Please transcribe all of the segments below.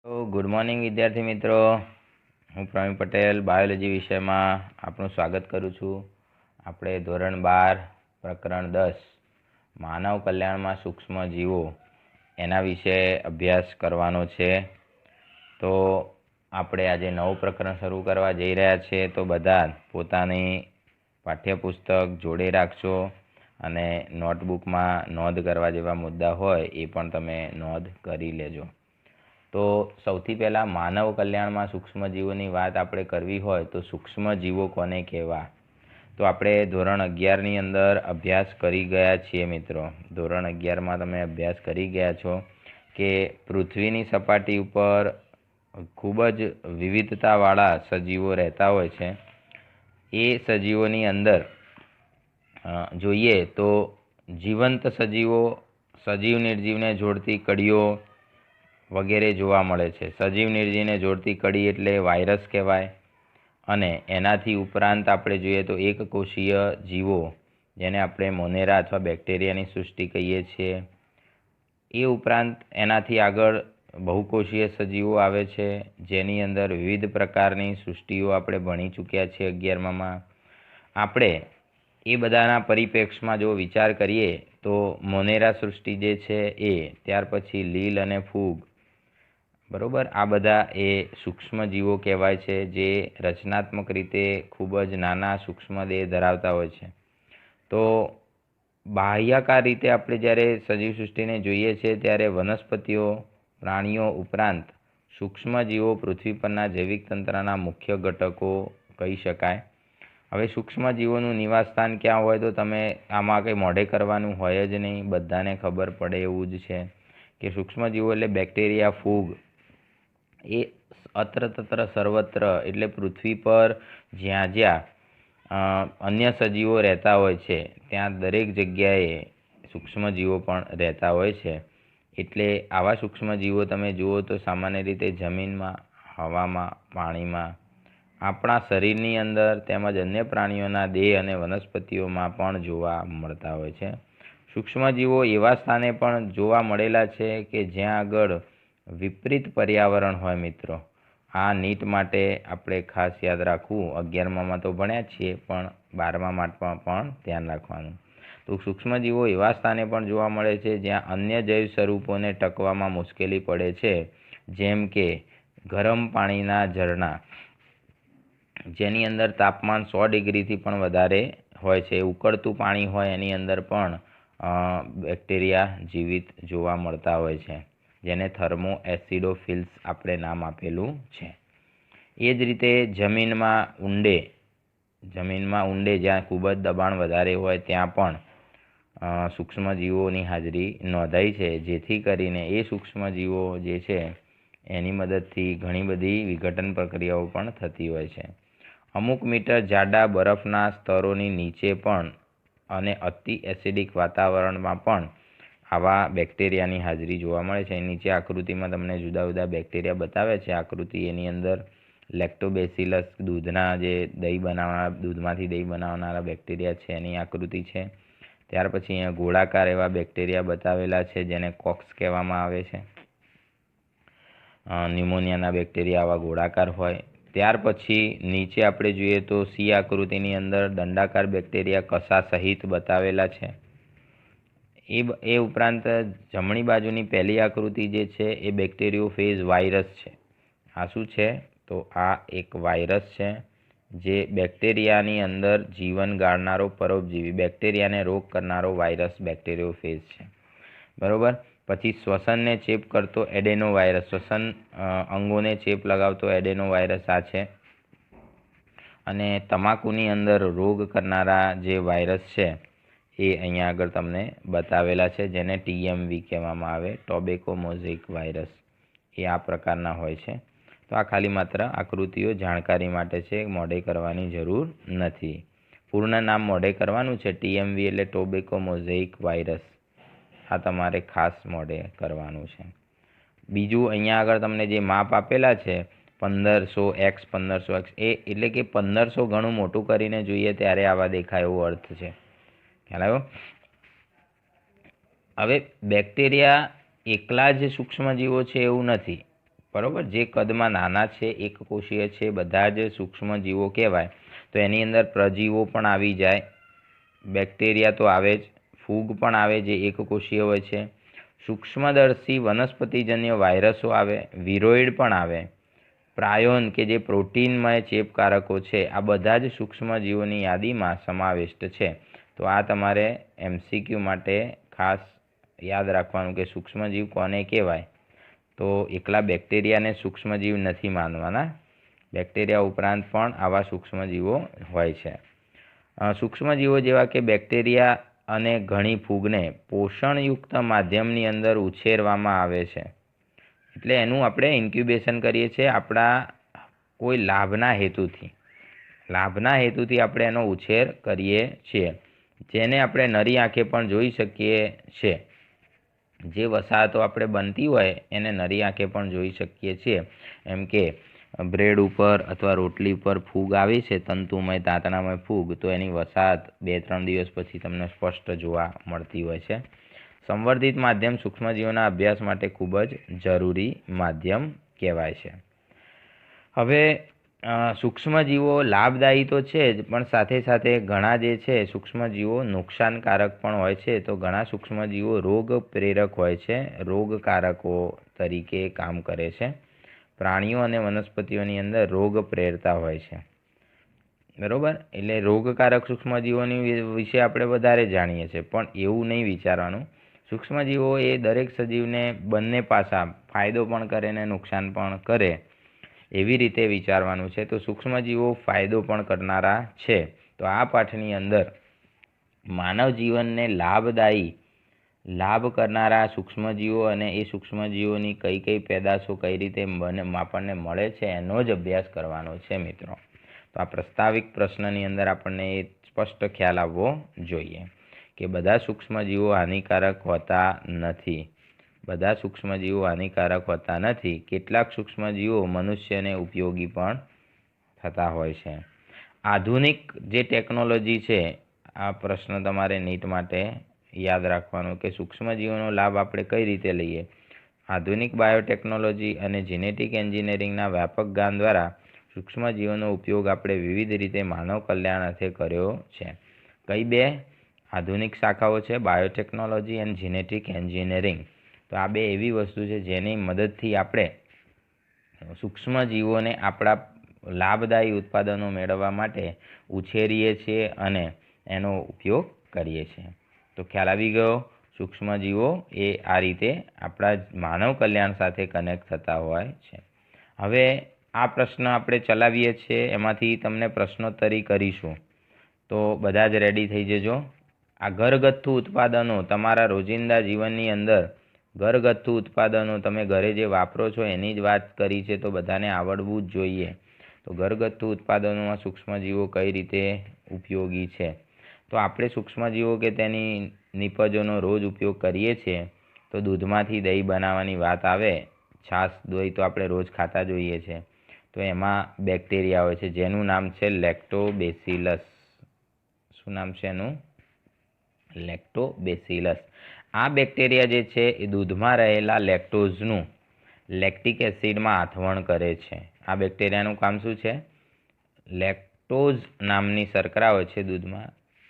તો good morning વિદ્યાર્થી મિત્રો, હું પ્રવીણ પટેલ બાયોલોજી વિષયમાં આપનું સ્વાગત કરું છું. આપણે ધોરણ 12 પ્રકરણ 10 માનવ કલ્યાણમાં સૂક્ષ્મ જીવો એના વિશે અભ્યાસ કરવાનો છે. તો આપણે આજે નવું પ્રકરણ શરૂ કરવા જઈ રહ્યા છીએ. તો બધા પોતાની પાઠ્યપુસ્તક જોડે રાખજો અને નોટબુકમાં નોંધ કરવા જેવા મુદ્દા હોય એ પણ તમે નોંધ કરી લેજો. તો સૌથી પહેલાં માનવ કલ્યાણમાં સૂક્ષ્મજીવોની વાત આપણે કરવી હોય તો સૂક્ષ્મજીવો કોને કહેવા? તો આપણે ધોરણ 11ની અંદર અભ્યાસ કરી ગયા છીએ મિત્રો. ધોરણ 11માં તમે અભ્યાસ કરી ગયા છો કે પૃથ્વીની સપાટી ઉપર ખૂબ જ વિવિધતાવાળા સજીવો રહેતા હોય છે. એ સજીવોની અંદર જોઈએ તો જીવંત સજીવો, સજીવ નિર્જીવને જોડતી કડીઓ વગેરે જોવા મળે છે. સજીવ નિર્જીવને જોડતી કડી એટલે વાયરસ કહેવાય. અને એનાથી ઉપરાંત આપણે જોઈએ તો એકકોષીય જીવો, જેને આપણે મોનેરા અથવા બેક્ટેરિયાની સૃષ્ટિ કહીએ છીએ. એ ઉપરાંત એનાથી આગળ બહુકોષીય સજીવો આવે છે, જેની અંદર વિવિધ પ્રકારની સૃષ્ટિઓ આપણે ભણી ચૂક્યા છીએ 11માં. આપણે એ બધાના પરિપ્રેક્ષમાં જો વિચાર કરીએ તો મોનેરા સૃષ્ટિ જે છે એ, ત્યાર પછી લીલ અને ફૂગ, બરાબર, આ બધા એ સૂક્ષ્મજીવો કહેવાય છે, જે રચનાત્મક રીતે ખૂબ જ નાના સૂક્ષ્મ દેહ ધરાવતા હોય છે. તો બાહ્યકાર રીતે આપણે જ્યારે સજીવ સૃષ્ટિને જોઈએ છીએ ત્યારે વનસ્પતિઓ, પ્રાણીઓ ઉપરાંત સૂક્ષ્મજીવો પૃથ્વી પરના જૈવિક તંત્રના મુખ્ય ઘટકો કહી શકાય. હવે સૂક્ષ્મજીવોનું નિવાસસ્થાન ક્યાં હોય તો તમે આમાં કંઈ મોઢે કરવાનું હોય જ નહીં, બધાને ખબર પડે એવું જ છે કે સૂક્ષ્મજીવો એટલે બેક્ટેરિયા, ફૂગ, એ અત્ર તત્ર સર્વત્ર એટલે પૃથ્વી પર જ્યાં જ્યાં અન્ય સજીવો રહેતા હોય છે ત્યાં દરેક જગ્યાએ સૂક્ષ્મજીવો પણ રહેતા હોય છે. એટલે આવા સૂક્ષ્મજીવો તમે જુઓ તો સામાન્ય રીતે જમીનમાં, હવામાં, પાણીમાં, આપણા શરીરની અંદર તેમજ અન્ય પ્રાણીઓના દેહ અને વનસ્પતિઓમાં પણ જોવા મળતા હોય છે. સૂક્ષ્મજીવો એવા સ્થાને પણ જોવા મળેલા છે કે જ્યાં આગળ વિપરીત પર્યાવરણ હોય મિત્રો. આ નીટ માટે આપણે ખાસ યાદ રાખવું. 11માં તો ભણ્યા છીએ, પણ 12માં પણ ધ્યાન રાખવાનું. તો સૂક્ષ્મજીવો એવા સ્થાને પણ જોવા મળે છે જ્યાં અન્ય જૈવ સ્વરૂપોને ટકવામાં મુશ્કેલી પડે છે, જેમ કે ગરમ પાણીના ઝરણા, જેની અંદર તાપમાન 100 ડિગ્રીથી પણ વધારે હોય છે. ઉકળતું પાણી હોય એની અંદર પણ બેક્ટેરિયા જીવિત જોવા મળતા હોય છે, જેને થર્મો એસિડોફિલ્સ આપણે નામ આપેલું છે. એ જ રીતે જમીનમાં ઊંડે જ્યાં ખૂબ જ દબાણ વધારે હોય ત્યાં પણ સૂક્ષ્મજીવોની હાજરી નોંધાઈ છે, જેથી કરીને એ સૂક્ષ્મજીવો જે છે એની મદદથી ઘણી બધી વિઘટન પ્રક્રિયાઓ પણ થતી હોય છે. અમુક મીટર જાડા બરફના સ્તરોની નીચે પણ અને અતિ એસિડિક વાતાવરણમાં પણ આવા બેક્ટેરિયાની હાજરી જોવા મળે છે. નીચે આકૃતિમાં તમને જુદા જુદા બેક્ટેરિયા બતાવે છે. આકૃતિ એની અંદર લેક્ટોબેસિલસ, દૂધમાંથી દહીં બનાવનારા બેક્ટેરિયા છે એની આકૃતિ છે. ત્યાર પછી અહીંયા ગોળાકાર એવા બેક્ટેરિયા બતાવેલા છે, જેને કોક્સ કહેવામાં આવે છે. ન્યુમોનિયાના બેક્ટેરિયા આવા ગોળાકાર હોય. ત્યાર પછી નીચે આપણે જોઈએ તો સી આકૃતિની અંદર દંડાકાર બેક્ટેરિયા કસા સહિત બતાવેલા છે. એ ઉપરાંત જમણી બાજુની પહેલી આકૃતિ જે છે એ બેક્ટેરિયોફેજ વાયરસ છે. આ શું છે તો આ એક વાયરસ છે, જે બેક્ટેરિયાની અંદર જીવન ગાળનારો પરોપજીવી, બેક્ટેરિયાને રોગ કરનારો વાયરસ બેક્ટેરિયોફેજ છે, બરાબર. પછી શ્વસનને ચેપ કરતો એડેનોવાયરસ, શ્વસન અંગોને ચેપ લગાવતો એડેનોવાયરસ આ છે. અને તમાકુની અંદર રોગ કરનારા જે વાયરસ છે એ અહીંયા આગળ તમને બતાવેલા છે, જેને TMV કહેવામાં આવે, ટોબેકો મોઝેઇક વાયરસ. એ આ પ્રકારના હોય છે. તો આ ખાલી માત્ર આકૃતિઓ જાણકારી માટે છે, મોઢે કરવાની જરૂર નથી. પૂર્ણ નામ મોઢે કરવાનું છે. TMV એટલે ટોબેકો મોઝેઇક વાયરસ. આ તમારે ખાસ મોઢે કરવાનું છે. બીજું અહીંયા આગળ તમને જે માપ આપેલા છે 1500x 1500x, એ એટલે કે 1500 ઘણું મોટું કરીને જોઈએ ત્યારે આવા દેખાય એવો અર્થ છે. ખ્યાલ આવ્યો? હવે બેક્ટેરિયા એકલા જ સૂક્ષ્મજીવો છે એવું નથી. બરાબર, જે કદમાં નાના છે, એકકોષીય છે, બધા જ સૂક્ષ્મ જીવો કહેવાય. તો એની અંદર પ્રજીવો પણ આવી જાય, બેક્ટેરિયા તો આવે જ, ફૂગ પણ આવે જે એકકોષીય હોય છે, સૂક્ષ્મદર્શી વનસ્પતિજન્ય વાયરસો આવે, વિરોઇડ પણ આવે, પ્રાયોન કે જે પ્રોટીનમય ચેપકારકો છે, આ બધા જ સૂક્ષ્મજીવોની યાદીમાં સમાવિષ્ટ છે. તો આ તમારે MCQ માટે ખાસ યાદ રાખવાનું કે સૂક્ષ્મજીવ કોને કહેવાય. તો એકલા બેક્ટેરિયાને સૂક્ષ્મજીવ નથી માનવાના, બેક્ટેરિયા ઉપરાંત પણ આવા સૂક્ષ્મજીવો હોય છે. સૂક્ષ્મજીવો જેવા કે બેક્ટેરિયા અને ઘણી ફૂગને પોષણયુક્ત માધ્યમની અંદર ઉછેરવામાં આવે છે. એટલે એનું આપણે ઇન્ક્યુબેશન કરીએ છીએ આપણા કોઈ લાભના હેતુથી આપણે એનો ઉછેર કરીએ છીએ, જેને આપણે નરી આંખે પણ જોઈ શકીએ છીએ. જે વસાહતો આપણે બનતી હોય એને નરી આંખે પણ જોઈ શકીએ છીએ. એમ કે બ્રેડ ઉપર અથવા રોટલી ઉપર ફૂગ આવી છે, તંતુમય તાંતણામય ફૂગ, તો એની વસાહત 2-3 દિવસ પછી તમને સ્પષ્ટ જોવા મળતી હોય છે. સંવર્ધિત માધ્યમ સૂક્ષ્મજીવોના અભ્યાસ માટે ખૂબ જ જરૂરી માધ્યમ કહેવાય છે. હવે સૂક્ષ્મજીવો લાભદાયી તો છે જ, પણ સાથે સાથે ઘણા જે છે સૂક્ષ્મજીવો નુકસાનકારક પણ હોય છે. તો ઘણા સૂક્ષ્મજીવો રોગ પ્રેરક હોય છે, રોગકારકો તરીકે કામ કરે છે. પ્રાણીઓ અને વનસ્પતિઓની અંદર રોગ પ્રેરતા હોય છે. બરાબર, એટલે રોગકારક સૂક્ષ્મજીવોની વિશે આપણે વધારે જાણીએ છીએ, પણ એવું નહીં વિચારવાનું. સૂક્ષ્મજીવો એ દરેક સજીવને બંને પાસા ફાયદો પણ કરે ને નુકસાન પણ કરે એવી રીતે વિચારવાનું છે. તો સૂક્ષ્મજીવો ફાયદો પણ કરનારા છે. તો આ પાઠની અંદર માનવ જીવનને લાભ કરનારા સૂક્ષ્મજીવો અને એ સૂક્ષ્મજીવોની કઈ કઈ પેદાશો કઈ રીતે આપણને મળે છે એનો જ અભ્યાસ કરવાનો છે મિત્રો. તો આ પ્રસ્તાવિક પ્રશ્નની અંદર આપણને એ સ્પષ્ટ ખ્યાલ આવવો જોઈએ કે બધા સૂક્ષ્મજીવો હાનિકારક હોતા નથી. કેટલાક સૂક્ષ્મજીવો મનુષ્યને ઉપયોગી પણ થતા હોય છે. આધુનિક જે ટેકનોલોજી છે, આ પ્રશ્ન તમારે નીટ માટે યાદ રાખવાનું કે સૂક્ષ્મજીવોનો લાભ આપણે કઈ રીતે લઈએ. આધુનિક બાયોટેકનોલોજી અને જેનેટિક એન્જિનિયરિંગના વ્યાપક જ્ઞાન દ્વારા સૂક્ષ્મજીવોનો ઉપયોગ આપણે વિવિધ રીતે માનવ કલ્યાણ અર્થે કર્યો છે. કઈ બે આધુનિક શાખાઓ છે? Biotechnology and genetic engineering. તો આ બે એવી વસ્તુ છે જેની મદદથી આપણે સૂક્ષ્મજીવોને આપણા લાભદાયી ઉત્પાદનો મેળવવા માટે ઉછેરીએ છીએ અને એનો ઉપયોગ કરીએ છીએ. તો ખ્યાલ આવી ગયો. સૂક્ષ્મજીવો એ આ રીતે આપણા માનવ કલ્યાણ સાથે કનેક્ટ થતા હોય છે. હવે આ પ્રશ્ન આપણે ચલાવીએ છીએ, એમાંથી તમને પ્રશ્નોત્તરી કરીશું. તો બધા જ રેડી થઈ જજો. આ ઘરગથ્થુ ઉત્પાદનો તમારા રોજિંદા જીવનની અંદર ઘરગથ્થુ ઉત્પાદનો તમે ઘરે જે વાપરો છો એની જ વાત કરી છે, તો બધાને આવડવું જ જોઈએ. તો ઘરગથ્થુ ઉત્પાદનોમાં સૂક્ષ્મજીવો કઈ રીતે ઉપયોગી છે. તો આપણે સૂક્ષ્મજીવો કે તેની નિપજોનો રોજ ઉપયોગ કરીએ છીએ. તો દૂધમાંથી દહીં બનાવવાની વાત આવે, છાશ દહીં તો આપણે રોજ ખાતા જોઈએ છે. તો એમાં બેક્ટેરિયા હોય છે જેનું નામ છે લેક્ટોબેસિલસ. શું નામ છે એનું? લેક્ટોબેસિલસ. આ બેક્ટેરિયા જે છે એ દૂધમાં રહેલા લેક્ટોઝનું લેક્ટિક એસિડમાં આથવણ કરે છે. આ બેક્ટેરિયાનું કામ શું છે? લેક્ટોઝ નામની શર્કરા હોય છે દૂધમાં,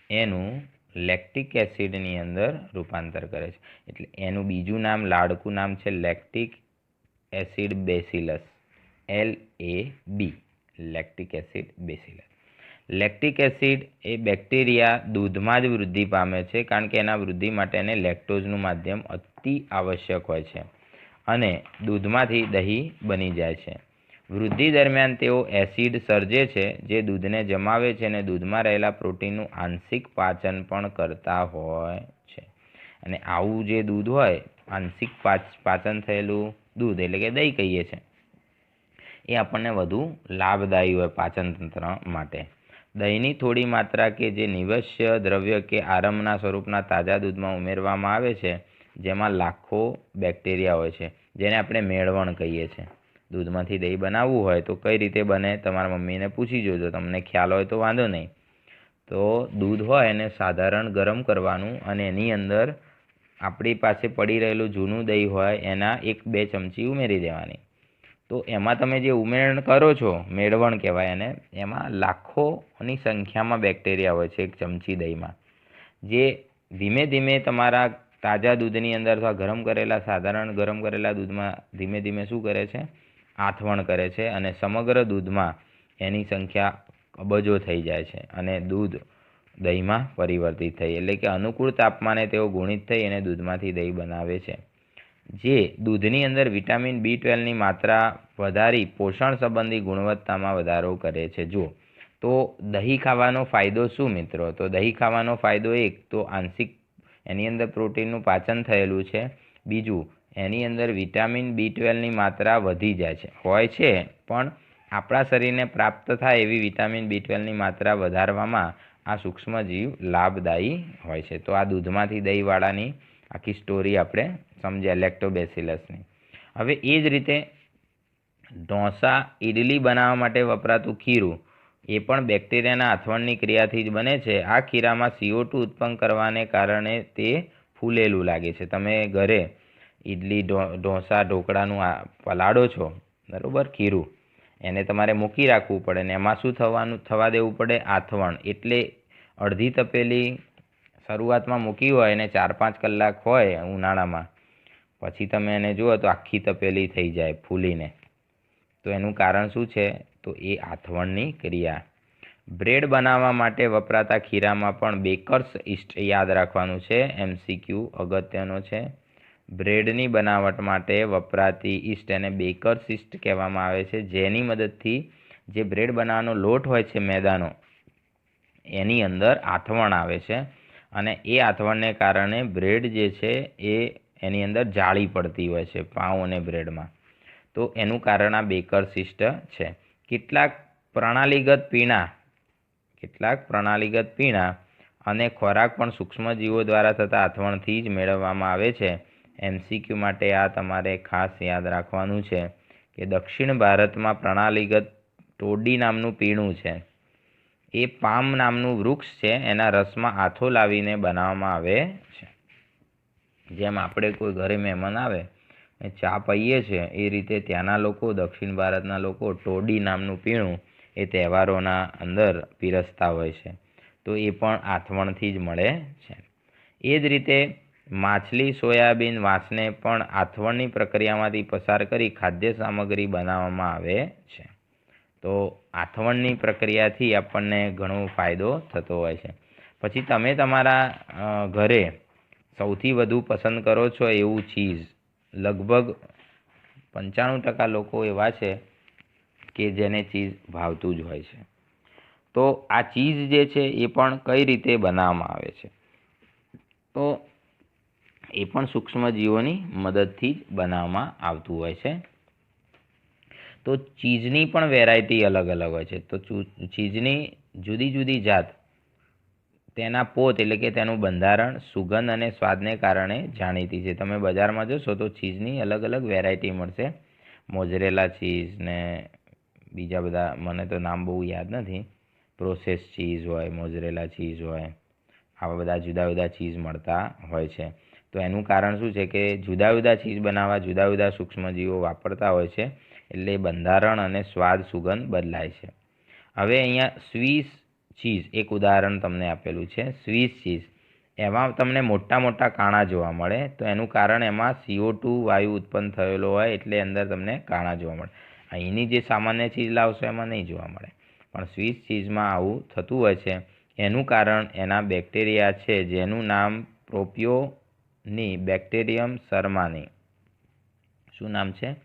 એનું લેક્ટિક એસિડની અંદર રૂપાંતર કરે છે. એટલે એનું બીજું નામ, લાડકું નામ છે lactic acid bacillus. LAB, lactic acid bacillus. Lactic acid એ બેક્ટેરિયા દૂધમાં જ વૃદ્ધિ પામે છે, કારણ કે એના વૃદ્ધિ માટે એને લેક્ટોઝનું માધ્યમ અતિ આવશ્યક હોય છે અને દૂધમાંથી દહીં બની જાય છે. વૃદ્ધિ દરમિયાન તેઓ એસિડ સર્જે છે જે દૂધને જમાવે છે અને દૂધમાં રહેલા પ્રોટીનનું આંશિક પાચન પણ કરતા હોય છે. અને આવું જે દૂધ હોય, આંશિક પાચન થયેલું દૂધ એટલે કે દહીં કહીએ છીએ, એ આપણને વધુ લાભદાયી હોય પાચન તંત્ર માટે. દહીંની થોડી માત્રા કે જે નિવશ્ય દ્રવ્ય કે આરંભના સ્વરૂપના તાજા દૂધમાં ઉમેરવામાં આવે છે, જેમાં લાખો બેક્ટેરિયા હોય છે, જેને આપણે મેળવણ કહીએ છીએ. દૂધમાંથી દહીં બનાવવું હોય તો કઈ રીતે બને તમારા મમ્મીને પૂછી જોજો, તમને ખ્યાલ હોય તો વાંધો નહીં. તો દૂધ હોય એને સાધારણ ગરમ કરવાનું અને એની અંદર આપણી પાસે પડી રહેલું જૂનું દહીં હોય એના 1-2 ચમચી ઉમેરી દેવાની. તો એમાં તમે જે ઉમેરણ કરો છો, મેળવણ કહેવાય એને, એમાં લાખોની સંખ્યામાં બેક્ટેરિયા હોય છે એક ચમચી દહીંમાં, જે ધીમે ધીમે તમારા તાજા દૂધની અંદર અથવા સાધારણ ગરમ કરેલા દૂધમાં ધીમે ધીમે શું કરે છે, આથવણ કરે છે અને સમગ્ર દૂધમાં એની સંખ્યા અબજો થઈ જાય છે અને દૂધ દહીંમાં પરિવર્તિત થઈ, એટલે કે અનુકૂળ તાપમાને તેઓ ગુણિત થઈ અને દૂધમાંથી દહીં બનાવે છે, જે દૂધની અંદર વિટામિન B12ની માત્રા વધારી પોષણ સંબંધી ગુણવત્તામાં વધારો કરે છે. જો તો દહીં ખાવાનો ફાયદો શું મિત્રો? તો દહીં ખાવાનો ફાયદો એક તો આંશિક એની અંદર પ્રોટીનનું પાચન થયેલું છે. બીજું, એની અંદર વિટામિન B12ની માત્રા વધી જાય છે, હોય છે પણ આપણા શરીરને પ્રાપ્ત થાય એવી વિટામિન B12ની માત્રા વધારવામાં આ સૂક્ષ્મજીવ લાભદાયી હોય છે. તો આ દૂધમાંથી દહીંવાળાની આખી સ્ટોરી આપણે સમજ્યા, લેક્ટોબેસિલસની. હવે એ જ રીતે ઢોસા, ઇડલી બનાવવા માટે વપરાતું ખીરું એ પણ બેક્ટેરિયાના આથવણની ક્રિયાથી જ બને છે. આ ખીરામાં CO2 ઉત્પન્ન કરવાને કારણે તે ફૂલેલું લાગે છે. તમે ઘરે ઇડલી, ઢોસા, ઢોકળાનું પલાળો છો, બરાબર, ખીરું એને તમારે મૂકી રાખવું પડે ને એમાં શું થવા દેવું પડે? આથવણ. એટલે અડધી તપેલી શરૂઆતમાં મૂકી હોય અને 4-5 કલાક હોય ઉનાળામાં, પછી તમે એને જુઓ તો આખી તપેલી થઈ જાય ફૂલીને. તો એનું કારણ શું છે? તો એ આથવણની ક્રિયા. બ્રેડ બનાવવા માટે વપરાતા ખીરામાં પણ બેકર્સ ઈસ્ટ યાદ રાખવાનું છે, MCQ અગત્યનો છે. બ્રેડની બનાવટ માટે વપરાતી ઈસ્ટ એને બેકર્સ ઈસ્ટ કહેવામાં આવે છે, જેની મદદથી જે બ્રેડ બનાવવાનો લોટ હોય છે મેદાનો, એની અંદર આથવણ આવે છે અને એ આથવણને કારણે બ્રેડ જે છે એ એની અંદર જાળી પડતી હોય છે પાઉં અને બ્રેડમાં. તો એનું કારણ આ બેકર્સ ઈસ્ટ છે. કેટલાક પ્રણાલીગત પીણા અને ખોરાક પણ સૂક્ષ્મજીવો દ્વારા થતા આથવણથી જ મેળવવામાં આવે છે. MCQ માટે આ તમારે ખાસ યાદ રાખવાનું છે કે દક્ષિણ ભારતમાં પ્રણાલીગત ટોડી નામનું પીણું છે. એ પામ નામનું વૃક્ષ છે, એના રસમાં આથો લાવીને બનાવવામાં આવે છે. જેમ આપણે કોઈ ઘરે મહેમાન આવે ચા પીએ છીએ, એ રીતે ત્યાંના લોકો, દક્ષિણ ભારતના લોકો ટોડી નામનું પીણું એ તહેવારોના અંદર પીરસતા હોય છે. તો એ પણ આથવણથી જ મળે છે. એ જ રીતે માછલી, સોયાબીન, વાંસને પણ આથવણની પ્રક્રિયામાંથી પસાર કરી ખાદ્ય સામગ્રી બનાવવામાં આવે છે. તો આથવણની પ્રક્રિયાથી આપણને ઘણો ફાયદો થતો હોય છે. પછી તમે તમારા ઘરે સૌથી વધુ પસંદ કરો છો એવું ચીઝ, લગભગ 95% લોકો એવા છે કે જેને ચીઝ ભાવતું જ હોય છે. તો આ ચીઝ જે છે એ પણ કઈ રીતે બનાવવામાં આવે છે? તો એ પણ સૂક્ષ્મજીવોની મદદથી જ બનાવવામાં આવતું હોય છે. તો ચીઝની પણ વેરાયટી અલગ અલગ હોય છે. તો ચીઝની જુદી જુદી જાત તેના પોત એટલે કે તેનું બંધારણ, સુગંધ અને સ્વાદને કારણે જાણીતી છે. તમે બજારમાં જશો તો ચીઝની અલગ અલગ વેરાયટી મળશે. મોઝરેલા ચીઝ ને બીજા બધા, મને તો નામ બહુ યાદ નથી. પ્રોસેસ ચીઝ હોય, મોઝરેલા ચીઝ હોય, આવા બધા જુદા જુદા ચીઝ મળતા હોય છે. તો એનું કારણ શું છે કે જુદા જુદા ચીઝ બનાવવા જુદા જુદા સૂક્ષ્મજીવો વાપરતા હોય છે, એટલે બંધારણ અને સ્વાદ, સુગંધ બદલાય છે. હવે અહીંયા સ્વીસ ચીઝ એક ઉદાહરણ તમને આપેલું છે. સ્વીસ ચીઝ, એમાં તમને મોટા મોટા કાણા જોવા મળે. તો એનું કારણ એમાં CO2 વાયુ ઉત્પન્ન થયેલો હોય એટલે અંદર તમને કાણા જોવા મળે. અહીંની જે સામાન્ય ચીઝ લાવશો એમાં નહીં જોવા મળે, પણ સ્વીસ ચીઝમાં આવું થતું હોય છે. એનું કારણ એના બેક્ટેરિયા છે, જેનું નામ પ્રોપિયોની બેક્ટેરિયમ શર્માની. શું નામ છે?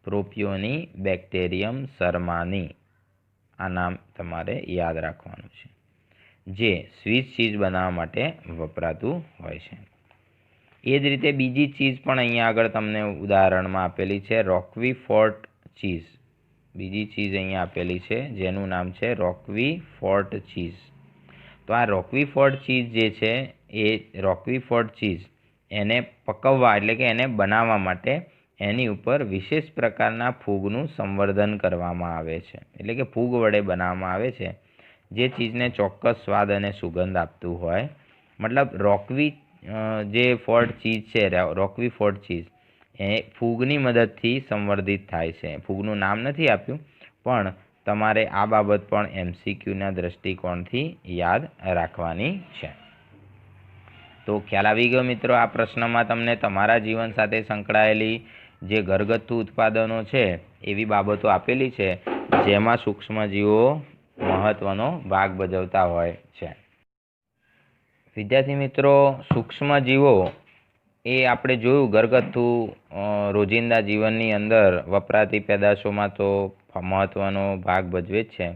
પ્રોપિયોની બેક્ટેરિયમ શર્માની. આ નામ તમારે યાદ રાખવાનું છે, જે સ્વીસ ચીઝ બનાવવા માટે વપરાતું હોય છે. એ જ રીતે બીજી ચીઝ પણ અહીંયા આગળ તમને ઉદાહરણમાં આપેલી છે, રોકવીફોર્ટ ચીઝ. બીજી ચીઝ અહીંયા આપેલી છે જેનું નામ છે રોકવીફોર્ટ ચીઝ. તો આ રોકવીફોર્ટ ચીઝ જે છે એ રોકવીફોર્ટ ચીઝ એને પકવવા એટલે કે એને બનાવવા માટે એની ઉપર વિશેષ પ્રકારના ફૂગનું સંવર્ધન કરવામાં આવે છે, એટલે કે ફૂગ વડે બનાવવામાં આવે છે, જે ચીઝને ચોક્કસ સ્વાદ અને સુગંધ આપતું હોય. મતલબ રોકવી જે ફોર્ટ ચીઝ છે, રોકવીફોર્ટ ચીઝ, એ ફૂગની મદદથી સંવર્ધિત થાય છે. ફૂગનું નામ નથી આપ્યું, પણ તમારે આ બાબત પણ MCQના દૃષ્ટિકોણથી યાદ રાખવાની છે. તો ખ્યાલ આવી ગયો મિત્રો. આ પ્રશ્નમાં તમને તમારા જીવન સાથે સંકળાયેલી જે ઘરગથ્થુ ઉત્પાદનો છે એવી બાબતો આપેલી છે, જેમાં સૂક્ષ્મજીવો મહત્વનો ભાગ ભજવતા હોય છે. વિદ્યાર્થી મિત્રો, સૂક્ષ્મજીવો એ આપણે જોયું ઘરગથ્થુ રોજિંદા જીવનની અંદર વપરાતી પેદાશોમાં તો મહત્વનો ભાગ ભજવે જ છે,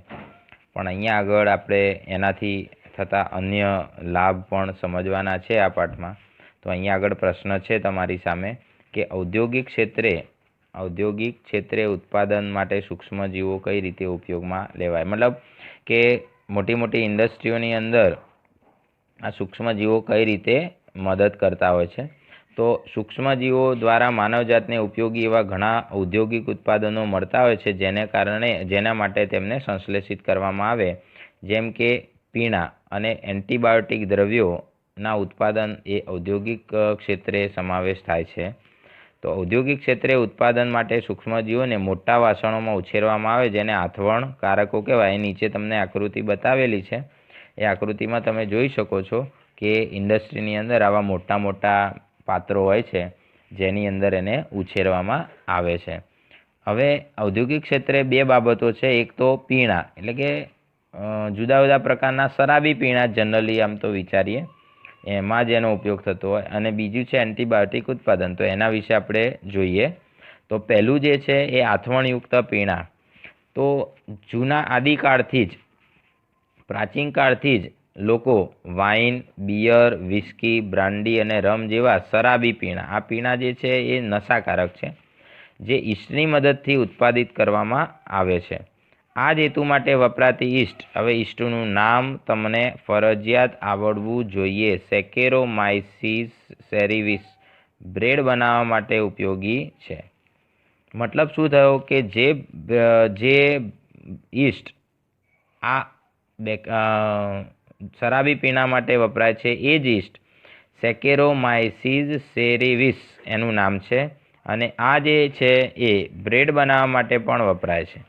પણ અહીંયા આગળ આપણે એનાથી થતા અન્ય લાભ પણ સમજવાના છે આ પાઠમાં. તો અહીંયા આગળ પ્રશ્ન છે તમારી સામે કે ઔદ્યોગિક ક્ષેત્રે ઉત્પાદન માટે સૂક્ષ્મજીવો કઈ રીતે ઉપયોગમાં લેવાય. મતલબ કે મોટી મોટી ઇન્ડસ્ટ્રીઓની અંદર આ સૂક્ષ્મજીવો કઈ રીતે મદદ કરતા હોય છે. તો સૂક્ષ્મજીવો દ્વારા માનવજાતને ઉપયોગી એવા ઘણા ઔદ્યોગિક ઉત્પાદનો મળતા હોય છે, જેના માટે તેમને સંશ્લેષિત કરવામાં આવે, જેમ કે પીણા અને એન્ટીબાયોટિક દ્રવ્યોના ઉત્પાદન એ ઔદ્યોગિક ક્ષેત્રે સમાવેશ થાય છે. તો ઔદ્યોગિક ક્ષેત્રે ઉત્પાદન માટે સૂક્ષ્મજીવોને મોટા વાસણોમાં ઉછેરવામાં આવે, જેને આથવણ કારકો કહેવાય. એ નીચે તમને આકૃતિ બતાવેલી છે. એ આકૃતિમાં તમે જોઈ શકો છો કે ઇન્ડસ્ટ્રીની અંદર આવા મોટા મોટા પાત્રો હોય છે, જેની અંદર એને ઉછેરવામાં આવે છે. હવે ઔદ્યોગિક ક્ષેત્રે બે બાબતો છે. એક તો પીણા, એટલે કે જુદા જુદા પ્રકારના શરાબી પીણા જનરલી આમ તો વિચારીએ એમાં જ એનો ઉપયોગ થતો હોય, અને બીજું છે એન્ટીબાયોટિક ઉત્પાદન. તો એના વિશે આપણે જોઈએ. તો પહેલું જે છે એ આથવણયુક્ત પીણા. તો જૂના આદિકાળથી જ, પ્રાચીન કાળથી જ લોકો વાઇન, બિયર, વિસ્કી, બ્રાન્ડી અને રમ જેવા શરાબી પીણા, આ પીણા જે છે એ નશાકારક છે, જે ઈસ્ટની મદદથી ઉત્પાદિત કરવામાં આવે છે. આ જ હેતુ માટે વપરાતી ઈસ્ટ, હવે ઈસ્ટનું નામ તમને ફરજિયાત આવડવું જોઈએ. સેકેરોમાઇસીસ સેરેવિસ બ્રેડ બનાવવા માટે ઉપયોગી છે. મતલબ શું થયો કે જે ઈસ્ટ આ શરાબી પીણા માટે વપરાય છે એ જ ઈસ્ટ સેકેરોમાઇસીસ સેરેવિસ એનું નામ છે, અને આ જે છે એ બ્રેડ બનાવવા માટે પણ વપરાય છે.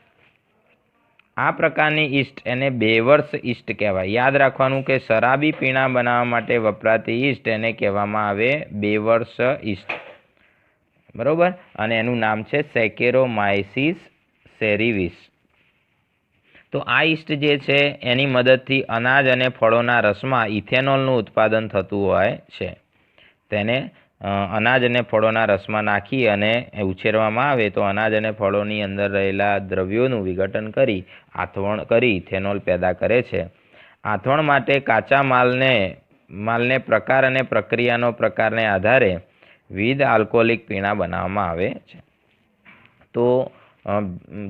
આ પ્રકારની ઈસ્ટ એને બેવર્સ ઈસ્ટ કહેવાય. યાદ રાખવાનું કે શરાબી પીણા બનાવવા માટે વપરાતી ઈસ્ટ એને કહેવામાં આવે બેવર્સ ઈસ્ટ, બરોબર. અને એનું નામ છે સેકેરોમાઇસીસ સેરેવિસ. તો આ ઈસ્ટ જે છે એની મદદથી અનાજ અને ફળોના રસમાં ઇથેનોલનું ઉત્પાદન થતું હોય છે. તેને અનાજ અને ફળોના રસમાં નાખી અને ઉછેરવામાં આવે તો અનાજ અને ફળોની અંદર રહેલા દ્રવ્યોનું વિઘટન કરી આથવણ કરી ઇથેનોલ પેદા કરે છે. આથવણ માટે કાચા માલને પ્રકાર અને પ્રક્રિયાનો પ્રકારને આધારે વિવિધ આલ્કોહોલિક પીણા બનાવવામાં આવે છે. તો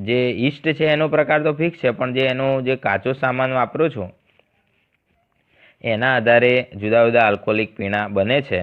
જે ઈસ્ટ છે એનો પ્રકાર તો ફિક્સ છે, પણ એનો જે કાચો સામાન વાપરો છો એના આધારે જુદા જુદા આલ્કોહોલિક પીણા બને છે.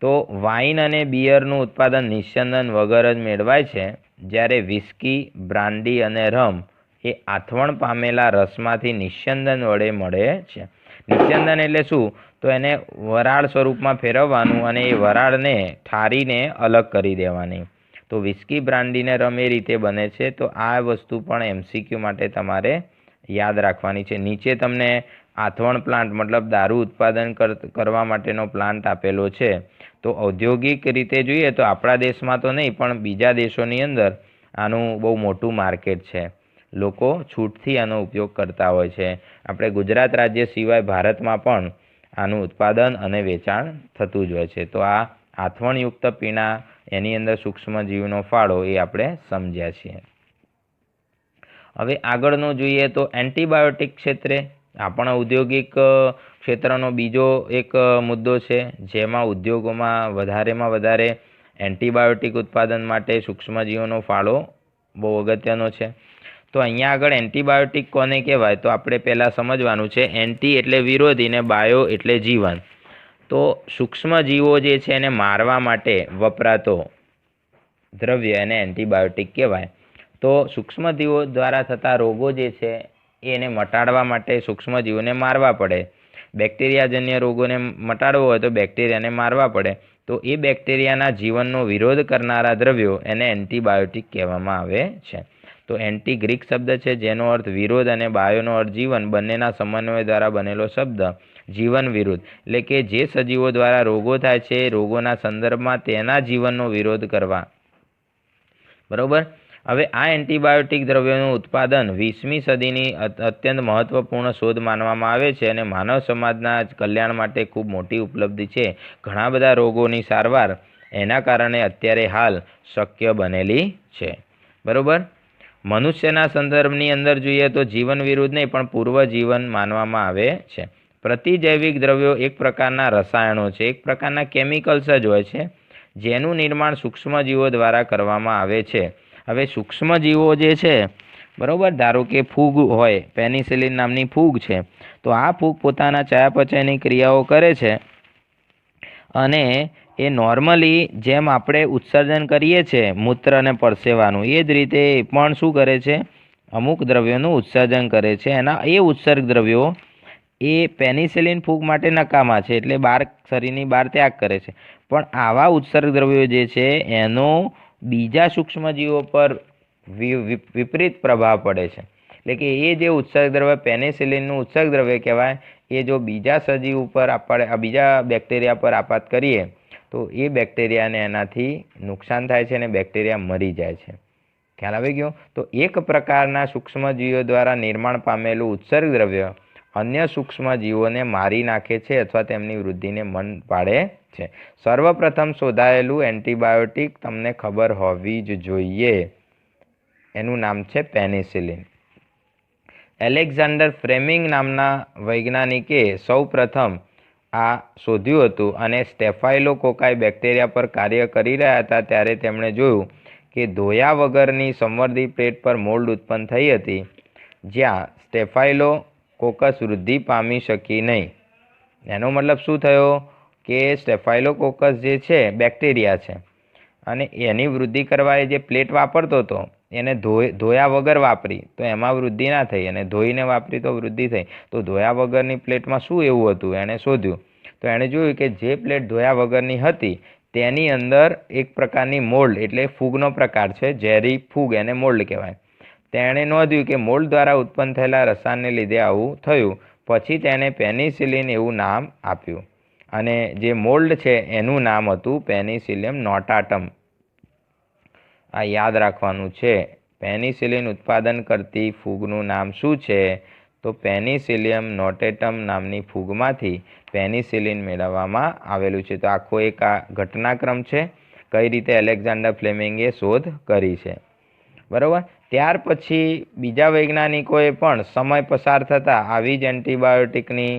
તો વાઇન અને બિયરનું ઉત્પાદન નિસ્યંદન વગર જ મેળવાય છે, જ્યારે વિસ્કી, બ્રાન્ડી અને રમ એ આથવણ પામેલા રસમાંથી નિસ્યંદન વડે મળે છે. નિસ્યંદન એટલે શું? તો એને વરાળ સ્વરૂપમાં ફેરવવાનું અને એ વરાળને ઠારીને અલગ કરી દેવાની. તો વિસ્કી, બ્રાન્ડી ને રમ એ રીતે બને છે. તો આ વસ્તુ પણ MCQ માટે તમારે યાદ રાખવાની છે. નીચે તમને આથવણ પ્લાન્ટ મતલબ દારૂ ઉત્પાદન કરવા માટેનો પ્લાન્ટ આપેલો છે. તો ઔદ્યોગિક રીતે જોઈએ તો આપણા દેશમાં તો નહીં, પણ બીજા દેશોની અંદર આનું બહુ મોટું માર્કેટ છે. લોકો છૂટથી આનો ઉપયોગ કરતા હોય છે. આપણે ગુજરાત રાજ્ય સિવાય ભારતમાં પણ આનું ઉત્પાદન અને વેચાણ થતું જ હોય છે. તો આ આથવણયુક્ત પીણા, એની અંદર સૂક્ષ્મજીવનો ફાળો એ આપણે સમજ્યા છીએ. હવે આગળનું જોઈએ તો એન્ટીબાયોટિક ક્ષેત્રે, આ પણ ઔદ્યોગિક ક્ષેત્રનો બીજો એક મુદ્દો છે, જેમાં ઉદ્યોગોમાં વધારે એન્ટીબાયોટિક ઉત્પાદન માટે સૂક્ષ્મજીવોનો ફાળો બહુ અગત્યનો છે. તો અહીંયા આગળ એન્ટીબાયોટિક કોને કહેવાય? તો આપણે પહેલાં સમજવાનું છે. એન્ટી એટલે વિરોધી ને બાયો એટલે જીવન. તો સૂક્ષ્મજીવો જે છે એને મારવા માટે વપરાતો દ્રવ્ય એને એન્ટીબાયોટિક કહેવાય. તો સૂક્ષ્મજીવો દ્વારા થતા રોગો જે છે એને મટાડવા માટે સૂક્ષ્મજીવોને મારવા પડે. બેક્ટેરિયાજન્ય રોગોને મટાડવો હોય તો બેક્ટેરિયાને મારવા પડે. તો એ બેક્ટેરિયાના જીવનનો વિરોધ કરનારા દ્રવ્યો એને એન્ટીબાયોટિક કહેવામાં આવે છે. તો એન્ટી ગ્રીક શબ્દ છે જેનો અર્થ વિરોધ અને બાયોનો અર્થ જીવન, બંનેના સમન્વય દ્વારા બનેલો શબ્દ જીવન વિરુદ્ધ, એટલે કે જે સજીવો દ્વારા રોગો થાય છે રોગોના સંદર્ભમાં તેના જીવનનો વિરોધ કરવા. બરોબર. હવે આ એન્ટીબાયોટિક દ્રવ્યોનું ઉત્પાદન 20મી સદીની અત્યંત મહત્વપૂર્ણ શોધ માનવામાં આવે છે અને માનવ સમાજના કલ્યાણ માટે ખૂબ મોટી ઉપલબ્ધિ છે. ઘણા બધા રોગોની સારવાર એના કારણે અત્યારે હાલ શક્ય બનેલી છે. બરોબર. મનુષ્યના સંદર્ભની અંદર જોઈએ તો જીવન વિરુદ્ધ નહીં પણ પૂર્વ જીવન માનવામાં આવે છે. પ્રતિજૈવિક દ્રવ્યો એક પ્રકારના રસાયણો છે, એક પ્રકારના કેમિકલ્સ જ હોય છે જેનું નિર્માણ સૂક્ષ્મજીવો દ્વારા કરવામાં આવે છે. હવે સૂક્ષ્મજીવો જે છે, બરાબર, ધારો કે ફૂગ હોય, પેનિસિલિન નામની ફૂગ છે, તો આ ફૂગ પોતાના ચયાપચયની ક્રિયાઓ કરે છે અને એ નોર્મલી જેમ આપણે ઉત્સર્જન કરીએ છીએ મૂત્ર અને પરસેવાનું, એ જ રીતે એ પણ શું કરે છે, અમુક દ્રવ્યોનું ઉત્સર્જન કરે છે. એના એ ઉત્સર્ગ દ્રવ્યો એ પેનિસિલિન ફૂગ માટે નકામા છે, એટલે બહાર શરીરની બહાર ત્યાગ કરે છે. પણ આવા ઉત્સર્ગ દ્રવ્યો જે છે એનો બીજા સૂક્ષ્મજીવો પર વિપરીત પ્રભાવ પડે છે. એટલે કે એ જે ઉત્સર્ગ દ્રવ્ય પેનિસિલિનનું ઉત્સર્ગ દ્રવ્ય કહેવાય, એ જો બીજા સજીવ ઉપર આપણે બીજા બેક્ટેરિયા પર આપાત કરીએ તો એ બેક્ટેરિયાને એનાથી નુકસાન થાય છે અને બેક્ટેરિયા મરી જાય છે. ખ્યાલ આવી ગયો? તો એક પ્રકારના સૂક્ષ્મજીવો દ્વારા નિર્માણ પામેલું ઉત્સર્ગ દ્રવ્ય અન્ય સૂક્ષ્મજીવોને મારી નાખે છે અથવા તેમની વૃદ્ધિને મંદ પાડે છે. સર્વપ્રથમ શોધાયેલું એન્ટીબાયોટિક તમને ખબર હોવી જ જોઈએ. એનું નામ છે પેનિસિલિન. એલેક્ઝાન્ડર ફ્લેમિંગ નામના વૈજ્ઞાનિકે સૌ પ્રથમ આ શોધ્યું હતું અને સ્ટેફાઇલોકોકાઈ બેક્ટેરિયા પર કાર્ય કરી રહ્યા હતા ત્યારે તેમણે જોયું કે ધોયા વગરની સંવર્ધી પ્લેટ પર મોલ્ડ ઉત્પન્ન થઈ હતી જ્યાં સ્ટેફાઇલોકોકસ વૃદ્ધિ પામી શકી નહીં. એનો મતલબ શું થયો કે સ્ટેફાઇલોકોકસ જે છે બેક્ટેરિયા છે અને એની વૃદ્ધિ કરવા એ જે પ્લેટ વાપરતો હતો એને ધોયા વગર વાપરી તો એમાં વૃદ્ધિ ના થઈ અને ધોઈને વાપરી તો વૃદ્ધિ થઈ. તો ધોયા વગરની પ્લેટમાં શું એવું હતું એણે શોધ્યું. તો એણે જોયું કે જે પ્લેટ ધોયા વગરની હતી તેની અંદર એક પ્રકારની મોલ્ડ, એટલે ફૂગનો પ્રકાર છે, ઝેરી ફૂગ, એને મોલ્ડ કહેવાય. તેણે નોંધ્યું કે મોલ્ડ દ્વારા ઉત્પન્ન થયેલા રસાયણને લીધે આવું થયું. પછી તેણે પેનિસિલિન એવું નામ આપ્યું અને જે મોલ્ડ છે એનું નામ હતું પેનિસિલિયમ નોટાટમ. આ યાદ રાખવાનું છે. પેનિસિલિન ઉત્પાદન કરતી ફૂગનું નામ શું છે? તો પેનિસિલિયમ નોટેટમ નામની ફૂગમાંથી પેનિસિલિન મેળવવામાં આવેલું છે. તો આખો એક આ ઘટનાક્રમ છે, કઈ રીતે એલેક્ઝાન્ડર ફ્લેમિંગે શોધ કરી છે. બરાબર. ત્યાર પછી બીજા વૈજ્ઞાનિકોએ પણ સમય પસાર થતાં આવી જ એન્ટીબાયોટિકની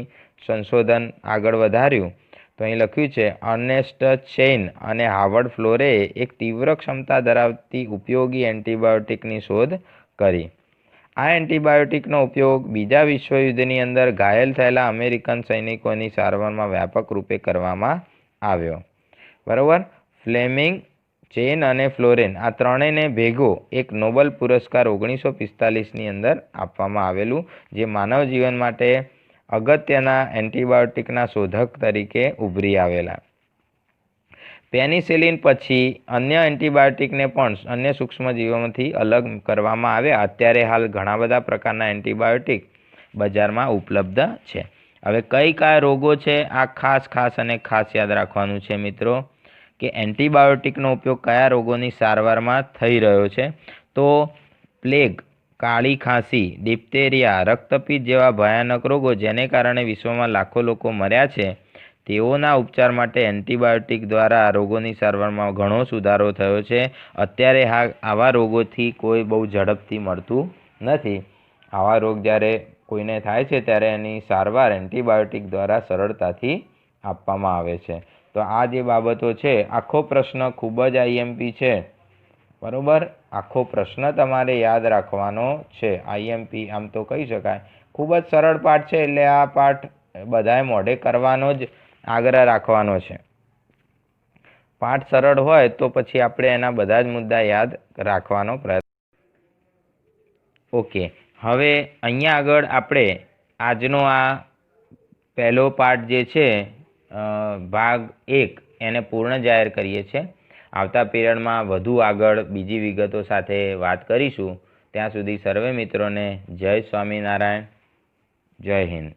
સંશોધન આગળ વધાર્યું. તો અહીં લખ્યું છે અર્નેસ્ટ ચેઇન અને હાવર્ડ ફ્લોરે એક તીવ્ર ક્ષમતા ધરાવતી ઉપયોગી એન્ટીબાયોટિકની શોધ કરી. આ એન્ટીબાયોટિકનો ઉપયોગ બીજા વિશ્વયુદ્ધની અંદર ઘાયલ થયેલા અમેરિકન સૈનિકોની સારવારમાં વ્યાપક રૂપે કરવામાં આવ્યો. બરાબર. ફ્લેમિંગ, ચેઇન અને ફ્લોરેન આ ત્રણેયને ભેગો એક નોબેલ પુરસ્કાર 1945ની અંદર આપવામાં આવેલું, જે માનવ જીવન માટે અગત્યના એન્ટીબાયોટિકના શોધક તરીકે ઉભરી આવેલા. પેનિસિલિન પછી અન્ય એન્ટીબાયોટિકને પણ અન્ય સૂક્ષ્મજીવોમાંથી અલગ કરવામાં આવ્યા. અત્યારે હાલ ઘણા બધા પ્રકારના એન્ટીબાયોટિક બજારમાં ઉપલબ્ધ છે. હવે કયા રોગો છે આ ખાસ યાદ રાખવાનું છે મિત્રો, કે એન્ટીબાયોટિકનો ઉપયોગ કયા રોગોની સારવારમાં થઈ રહ્યો છે. તો પ્લેગ, કાળી ખાંસી, ડિપ્થેરિયા, રક્તપિત્ત જેવા ભયાનક રોગો જેને કારણે વિશ્વમાં લાખો લોકો મર્યા છે, તેઓના ઉપચાર માટે એન્ટીબાયોટિક દ્વારા રોગોની સારવારમાં ઘણો સુધારો થયો છે. અત્યારે આવા રોગોથી કોઈ બહુ ઝડપથી મળતું નથી. આવા રોગ જ્યારે કોઈને થાય છે ત્યારે એની સારવાર એન્ટીબાયોટિક દ્વારા સરળતાથી આપવામાં આવે છે. તો આ જે બાબતો છે, આખો પ્રશ્ન ખૂબ જ આઈએમપી છે. બરાબર. આખો પ્રશ્ન તમારે યાદ રાખવાનો છે. આઈએમપી આમ તો કહી શકાય ખૂબ જ સરળ પાઠ છે, એટલે આ પાઠ બધાએ મોઢે કરવાનો જ આગ્રહ રાખવાનો છે. પાઠ સરળ હોય તો પછી આપણે એના બધા જ મુદ્દા યાદ રાખવાનો પ્રયત્ન. ઓકે, હવે અહીંયા આગળ આપણે આજનો આ પહેલો પાઠ જે છે ભાગ 1 એને પૂર્ણ જાહેર કરીએ છીએ. આવતા પીરિયડમાં વધુ આગળ બીજી વિગતો સાથે વાત કરીશું. ત્યાં સુધી સર્વે મિત્રોને જય સ્વામિનારાયણ, જય હિન્દ.